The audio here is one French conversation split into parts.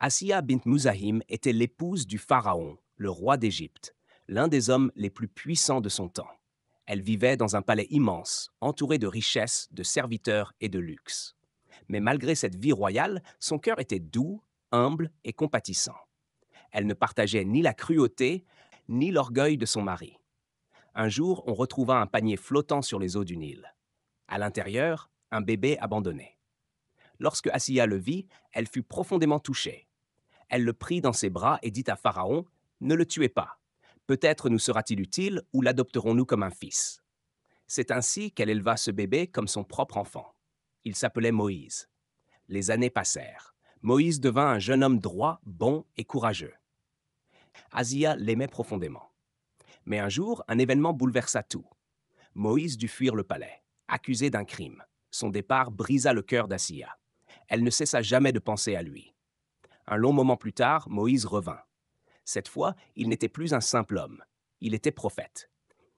Asiya bint Muzahim était l'épouse du pharaon, le roi d'Égypte, l'un des hommes les plus puissants de son temps. Elle vivait dans un palais immense, entouré de richesses, de serviteurs et de luxe. Mais malgré cette vie royale, son cœur était doux, humble et compatissant. Elle ne partageait ni la cruauté, ni l'orgueil de son mari. Un jour, on retrouva un panier flottant sur les eaux du Nil. À l'intérieur, un bébé abandonné. Lorsque Asiya le vit, elle fut profondément touchée. Elle le prit dans ses bras et dit à Pharaon, ne le tuez pas. Peut-être nous sera-t-il utile ou l'adopterons-nous comme un fils. C'est ainsi qu'elle éleva ce bébé comme son propre enfant. Il s'appelait Moïse. Les années passèrent. Moïse devint un jeune homme droit, bon et courageux. Asiya l'aimait profondément. Mais un jour, un événement bouleversa tout. Moïse dut fuir le palais, accusé d'un crime. Son départ brisa le cœur d'Asiya. Elle ne cessa jamais de penser à lui. Un long moment plus tard, Moïse revint. Cette fois, il n'était plus un simple homme. Il était prophète.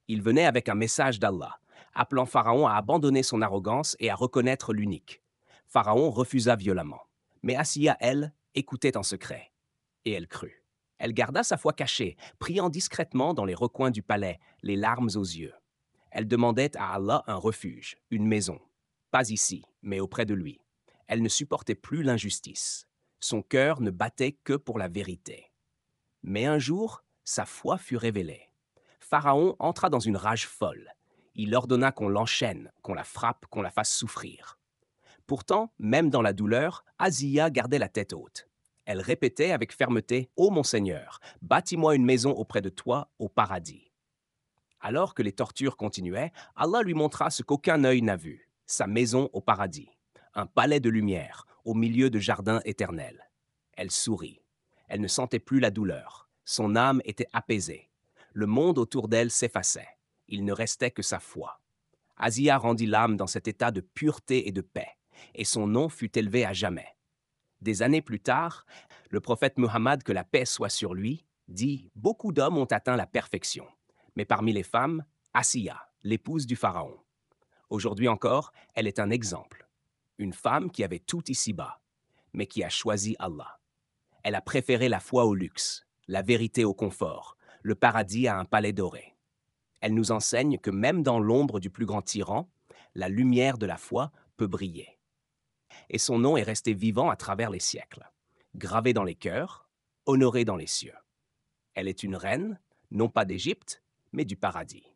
Il venait avec un message d'Allah, appelant Pharaon à abandonner son arrogance et à reconnaître l'unique. Pharaon refusa violemment. Mais Asiya, elle, écoutait en secret. Et elle crut. Elle garda sa foi cachée, priant discrètement dans les recoins du palais, les larmes aux yeux. Elle demandait à Allah un refuge, une maison. Pas ici, mais auprès de lui. Elle ne supportait plus l'injustice. Son cœur ne battait que pour la vérité. Mais un jour, sa foi fut révélée. Pharaon entra dans une rage folle. Il ordonna qu'on l'enchaîne, qu'on la frappe, qu'on la fasse souffrir. Pourtant, même dans la douleur, Asiya gardait la tête haute. Elle répétait avec fermeté, ô mon Seigneur, bâtis-moi une maison auprès de toi au paradis. Alors que les tortures continuaient, Allah lui montra ce qu'aucun œil n'a vu, sa maison au paradis, un palais de lumière au milieu de jardins éternels. Elle sourit. Elle ne sentait plus la douleur. Son âme était apaisée. Le monde autour d'elle s'effaçait. Il ne restait que sa foi. Asiya rendit l'âme dans cet état de pureté et de paix, et son nom fut élevé à jamais. Des années plus tard, le prophète Muhammad, que la paix soit sur lui, dit: beaucoup d'hommes ont atteint la perfection, mais parmi les femmes, Asiya, l'épouse du pharaon. Aujourd'hui encore, elle est un exemple. Une femme qui avait tout ici-bas, mais qui a choisi Allah. Elle a préféré la foi au luxe, la vérité au confort, le paradis à un palais doré. Elle nous enseigne que même dans l'ombre du plus grand tyran, la lumière de la foi peut briller. Et son nom est resté vivant à travers les siècles, gravé dans les cœurs, honoré dans les cieux. Elle est une reine, non pas d'Égypte, mais du paradis.